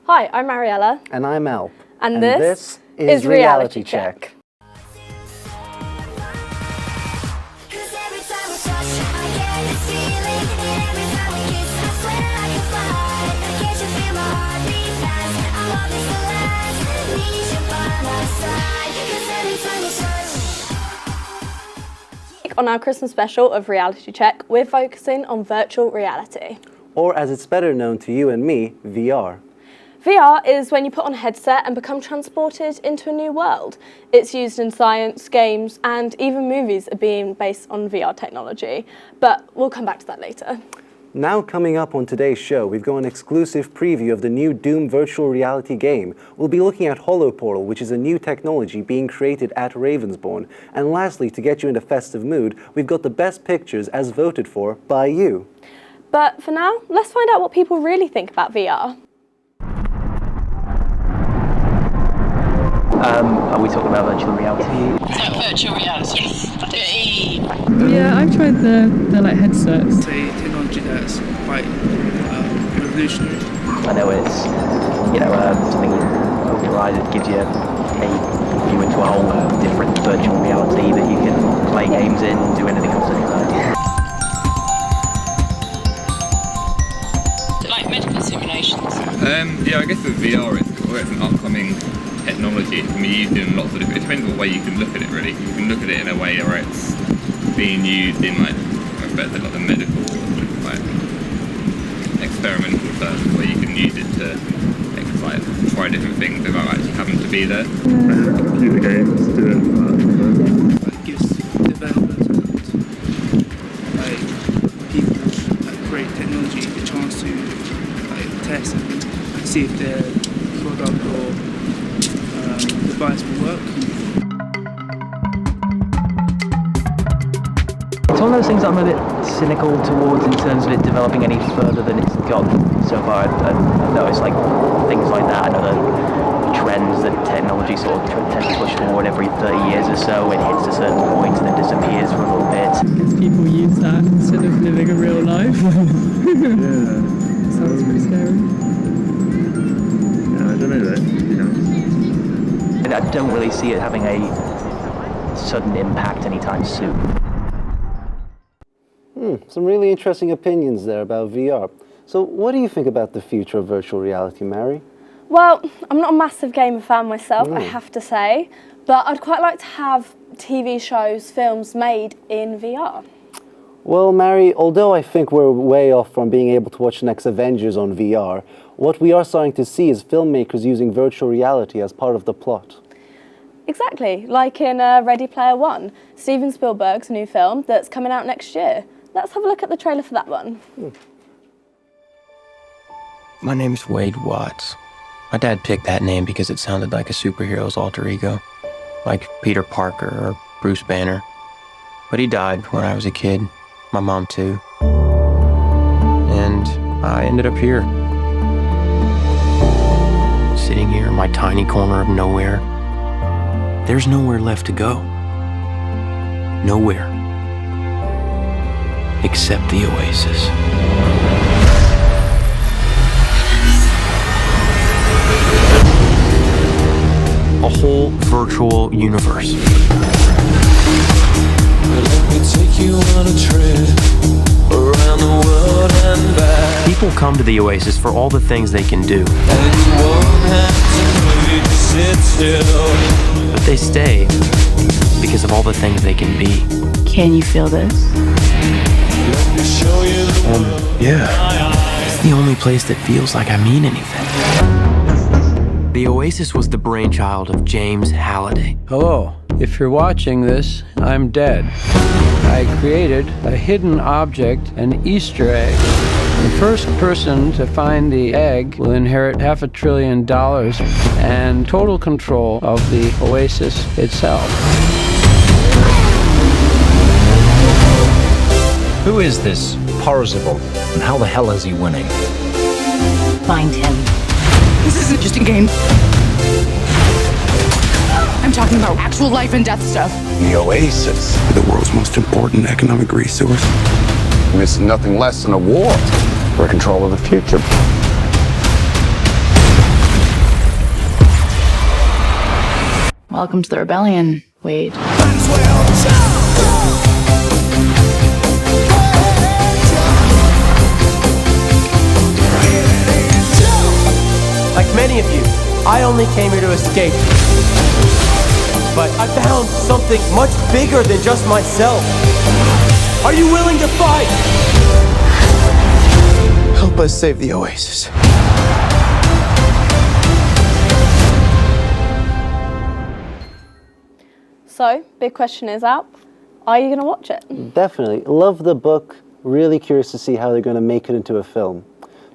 Hi, I'm Mariella. And I'm Alp. And this is Reality Check. On our Christmas special of Reality Check, we're focusing on virtual reality. Or as it's better known to you and me, VR. VR is when you put on a headset and become transported into a new world. It's used in science, games, and even movies are being based on VR technology. But we'll come back to that later. Now coming up on today's show, we've got an exclusive preview of the new Doom virtual reality game. We'll be looking at HoloPortal, which is a new technology being created at Ravensbourne. And lastly, to get you in a festive mood, we've got the best pictures as voted for by you. But for now, let's find out what people really think about VR. Are we talking about virtual reality? Is that virtual reality? Yeah, I've tried the like headsets. It's a technology that's quite revolutionary. I know it's, something over your eyes. It gives you a view into a whole different virtual reality that you can play games in, do anything else anywhere. Is it like medical simulations? Yeah, I guess with VR, it's an upcoming technology. It can be used in lots of different. It depends on the way you can look at it. Really, you can look at it in a way where it's being used in like the medical, like experimental terms, where you can use it to try different things without actually having to be there. Computer games do it. It gives developers and people that create technology the chance to test and see if their product or device will work. It's one of those things I'm a bit cynical towards in terms of it developing any further than it's got so far. I've noticed things like that. I know the trends that technology sort of tends to push forward every 30 years or so. It hits a certain point and then disappears for a little bit. Because people use that instead of living a real life. Yeah. Sounds pretty scary. Yeah, I don't know though. And I don't really see it having a sudden impact anytime soon. Some really interesting opinions there about VR. So what do you think about the future of virtual reality, Mary? Well, I'm not a massive gamer fan myself, I have to say, but I'd quite like to have TV shows, films made in VR. Well, Mary, although I think we're way off from being able to watch the next Avengers on VR, what we are starting to see is filmmakers using virtual reality as part of the plot. Exactly, like in Ready Player One, Steven Spielberg's new film that's coming out next year. Let's have a look at the trailer for that one. My name's Wade Watts. My dad picked that name because it sounded like a superhero's alter ego, like Peter Parker or Bruce Banner. But he died when I was a kid, my mom too. And I ended up here, sitting here in my tiny corner of nowhere. There's nowhere left to go. Nowhere. Except the Oasis. A whole virtual universe. People come to the Oasis for all the things they can do. But they stay because of all the things they can be. Can you feel this? Yeah. It's the only place that feels like I mean anything. The Oasis was the brainchild of James Halliday. Hello. If you're watching this, I'm dead. I created a hidden object, an Easter egg. The first person to find the egg will inherit $500 billion and total control of the Oasis itself. Who is this Parzival, and how the hell is he winning? Find him. This isn't just a game. I'm talking about actual life and death stuff. The Oasis, the world's most important economic resource. It's nothing less than a war for control of the future. Welcome to the rebellion, Wade. Like many of you, I only came here to escape. But I found something much bigger than just myself. Are you willing to fight? Help us save the Oasis. So, big question is out. Are you going to watch it? Definitely. Love the book. Really curious to see how they're going to make it into a film.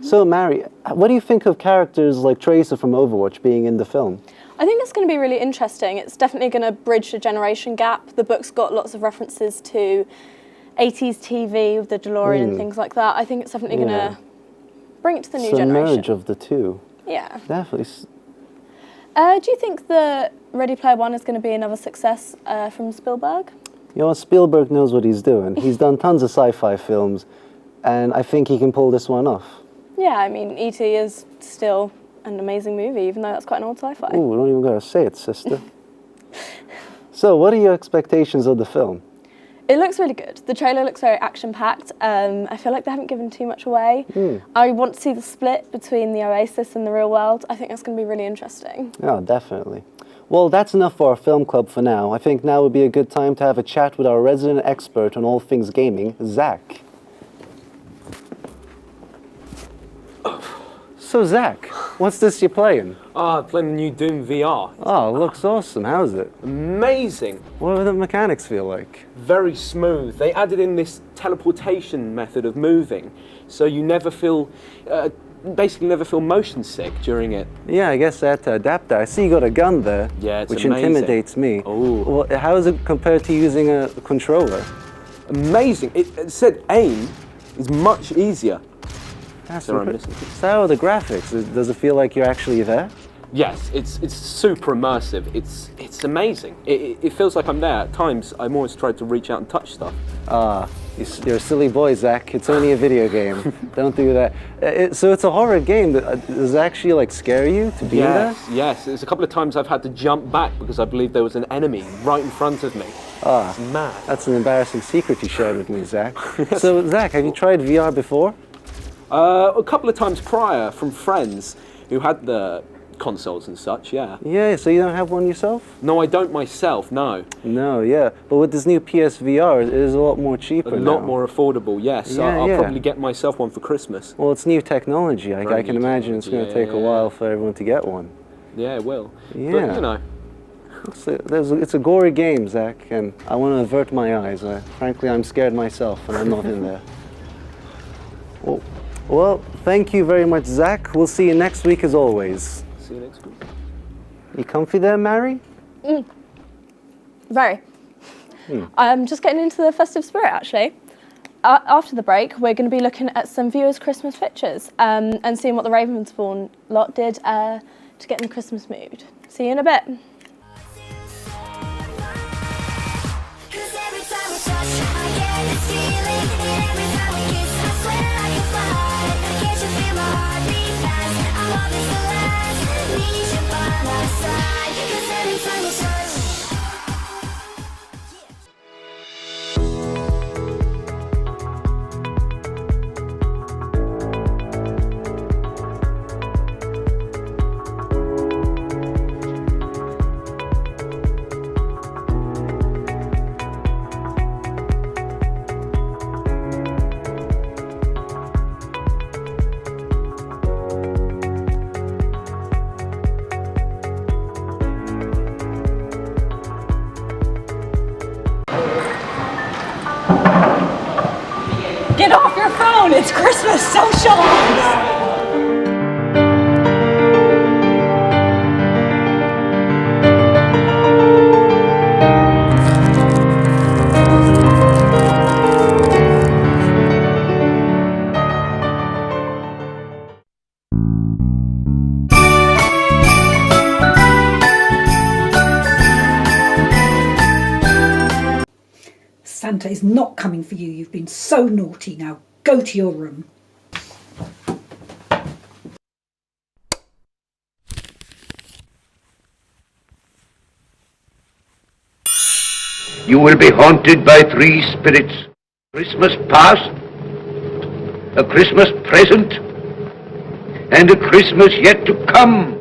So, Mary, what do you think of characters like Tracer from Overwatch being in the film? I think it's going to be really interesting. It's definitely going to bridge the generation gap. The book's got lots of references to 80s TV with the DeLorean and things like that. I think it's definitely going to bring it to the new generation. Merge of the two. Yeah. Definitely. Do you think the Ready Player One is going to be another success from Spielberg? You know, Spielberg knows what he's doing. He's done tons of sci-fi films, and I think he can pull this one off. Yeah, I mean, E.T. is still an amazing movie, even though that's quite an old sci-fi. Ooh, we don't even gotta say it, sister. So, what are your expectations of the film? It looks really good. The trailer looks very action-packed. I feel like they haven't given too much away. I want to see the split between the Oasis and the real world. I think that's going to be really interesting. Oh, definitely. Well, that's enough for our film club for now. I think now would be a good time to have a chat with our resident expert on all things gaming, Zach. So, Zach, what's this you're playing? I'm playing the new Doom VR. Oh, it looks awesome. How's it? Amazing. What do the mechanics feel like? Very smooth. They added in this teleportation method of moving, so you never feel, basically never feel motion sick during it. Yeah, I guess I had to adapt that. I see you got a gun there, Yeah, it's which amazing. intimidates me. Ooh. Well, how is it compared to using a controller? Amazing. It said aim is much easier. That's So I'm incredible. listening. So how are the graphics? Does it feel like you're actually there? Yes, it's super immersive. It's amazing. It feels like I'm there. At times, I'm always tried to reach out and touch stuff. Ah, you're a silly boy, Zach. It's only a video game. Don't do that. So it's a horror game. Does it actually like scare you to be in there? Yes. There's a couple of times I've had to jump back because I believe there was an enemy right in front of me. Ah, It's mad. that's an embarrassing secret you shared with me, Zach. So Zach, have you tried VR before? A couple of times prior from friends who had the consoles and such, yeah. Yeah, so you don't have one yourself? No, I don't myself, no. No, yeah. But with this new PSVR, it is a lot more cheaper A now. lot more affordable, yes. Yeah, I'll yeah. probably get myself one for Christmas. Well, it's new technology. I Very can new imagine it's going to technology, take a while for everyone to get one. Yeah, it will. Yeah. But, you know. It's a gory game, Zach, and I want to avert my eyes. Frankly, I'm scared myself, and I'm not in there. Well, thank you very much, Zach. We'll see you next week as always. See you next week. You comfy there, Mary? Very. I'm just getting into the festive spirit, actually. After the break, we're going to be looking at some viewers' Christmas pictures and seeing what the Ravensbourne lot did to get in the Christmas mood. See you in a bit. Get off your phone! It's Christmas socials! Santa is not coming for you. You've been so naughty. Now go to your room. You will be haunted by three spirits. Christmas past, a Christmas present, and a Christmas yet to come.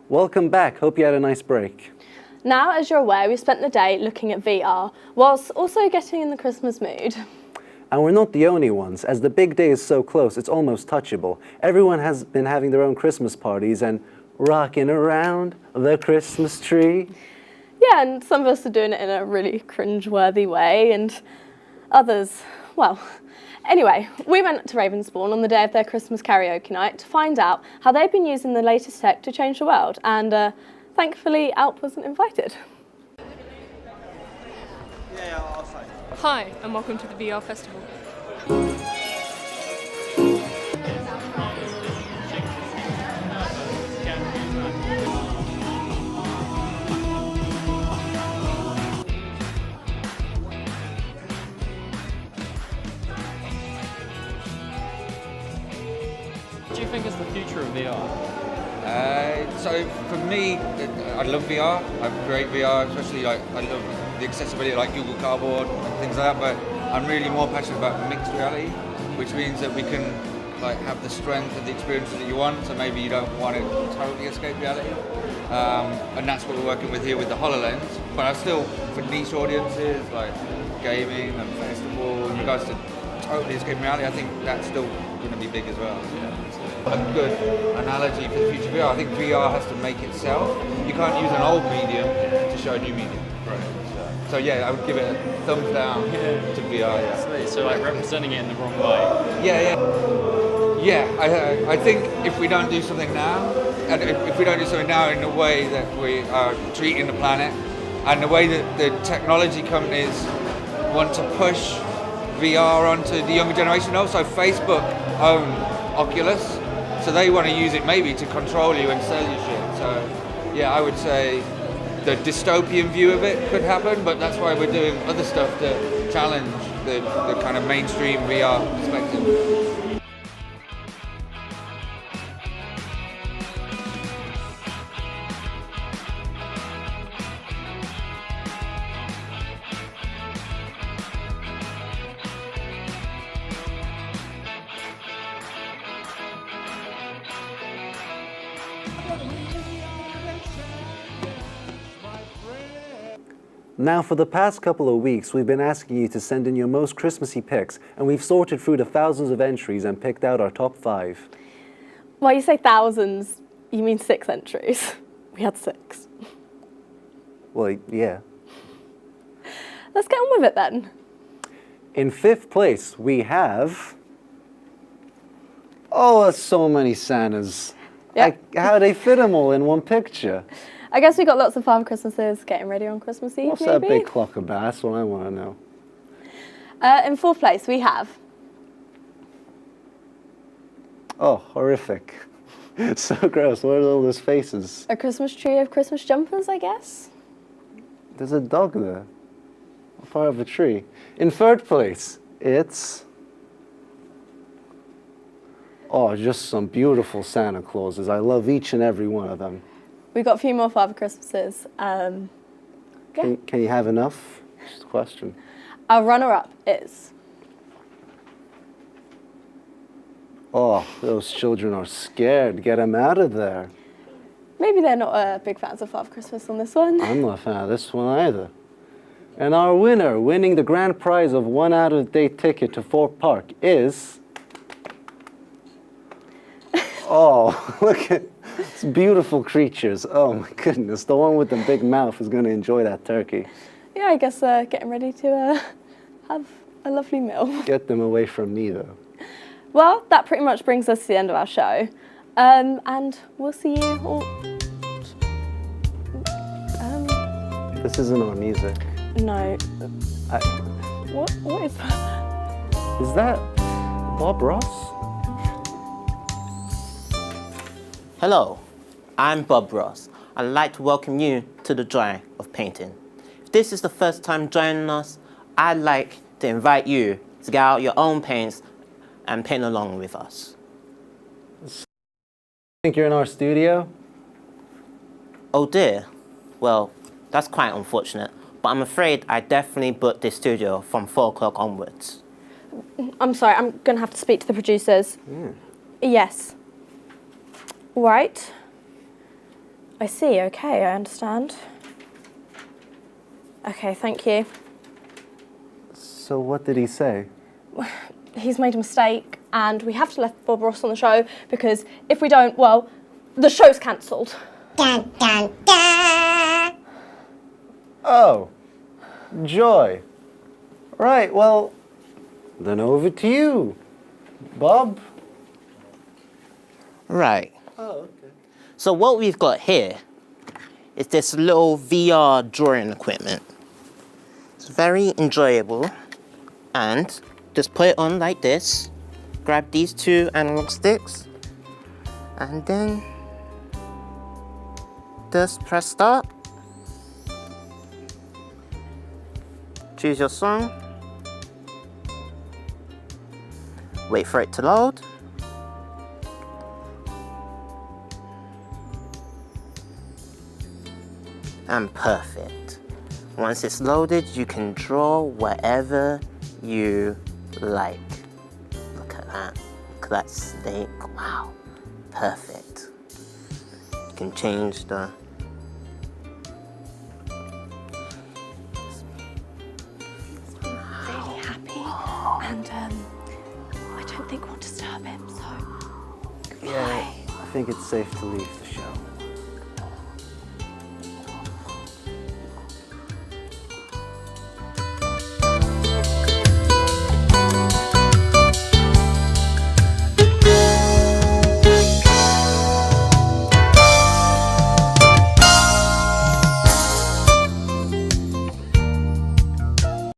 Welcome back. Hope you had a nice break. Now, as you're aware, we spent the day looking at VR, whilst also getting in the Christmas mood. And we're not the only ones. As the big day is so close, it's almost touchable. Everyone has been having their own Christmas parties and rocking around the Christmas tree. Yeah, and some of us are doing it in a really cringe-worthy way, and others, well... Anyway, we went to Ravensbourne on the day of their Christmas karaoke night to find out how they've been using the latest tech to change the world, and thankfully Alp wasn't invited. Hi, and welcome to the VR Festival. What do you think is the future of VR? So for me, I love VR. I create VR, especially I love the accessibility like Google Cardboard and things like that. But I'm really more passionate about mixed reality, which means that we can have the strength of the experiences that you want. So maybe you don't want to totally escape reality, and that's what we're working with here with the HoloLens. But I still, for niche audiences like gaming and festival, in regards to totally escaping reality, I think that's still going to be big as well. A good analogy for the future of VR. I think VR has to make itself. You can't use an old medium to show a new medium. Right. So yeah, I would give it a thumbs down to VR. Yeah. So like representing it in the wrong way. Yeah. I think if we don't do something now, and if we don't do something now in the way that we are treating the planet, and the way that the technology companies want to push VR onto the younger generation, also Facebook own Oculus. So they want to use it maybe to control you and sell you shit. So yeah, I would say the dystopian view of it could happen, but that's why we're doing other stuff to challenge the kind of mainstream VR perspective. Now, for the past couple of weeks, we've been asking you to send in your most Christmassy picks, and we've sorted through the thousands of entries and picked out our top 5. Well, you say thousands, you mean 6 entries. We had 6. Well, yeah. Let's get on with it then. In 5th place, we have... Oh, so many Santas. Yep. How they fit them all in one picture? I guess we got lots of Father Christmases getting ready on Christmas Eve, What's maybe? that big clock of bass? What I want to know. In 4th place, we have... Oh, horrific. So gross. What are all those faces? A Christmas tree of Christmas jumpers, I guess? There's a dog there. A part of a tree. In 3rd place, it's... Oh, just some beautiful Santa Clauses. I love each and every one of them. We got a few more Father Christmases. Yeah. Can you have enough? Just a question. Our runner-up is... Oh, those children are scared. Get them out of there. Maybe they're not big fans of Father Christmas on this one. I'm not a fan of this one either. And our winner, winning the grand prize of 1 out-of-date ticket to Fort Park is... Oh, look at these beautiful creatures. Oh my goodness, the one with the big mouth is going to enjoy that turkey. Yeah, I guess getting ready to have a lovely meal. Get them away from me, though. Well, that pretty much brings us to the end of our show. And we'll see you all... This isn't our music. No. What is that? Is that Bob Ross? Hello, I'm Bob Ross. I'd like to welcome you to the joy of painting. If this is the first time joining us, I'd like to invite you to get out your own paints and paint along with us. Think you're in our studio? Oh dear. Well, that's quite unfortunate, but I'm afraid I definitely booked this studio from 4 o'clock onwards. I'm sorry, I'm going to have to speak to the producers. Yes. Right. I see, okay, I understand. Okay, thank you. So what did he say? He's made a mistake and we have to let Bob Ross on the show because if we don't, well, the show's cancelled. Oh, joy. Right, well, then over to you, Bob. Right. Oh, okay. So what we've got here is this little VR drawing equipment. It's very enjoyable, and just put it on like this, grab these 2 analog sticks, and then just press start. Choose your song. Wait for it to load. And perfect. Once it's loaded, you can draw whatever you like. Look at that. Look at that snake. Wow. Perfect. You can change the... I'm really happy and I don't think we'll disturb him, so... Yeah, I think it's safe to leave the show.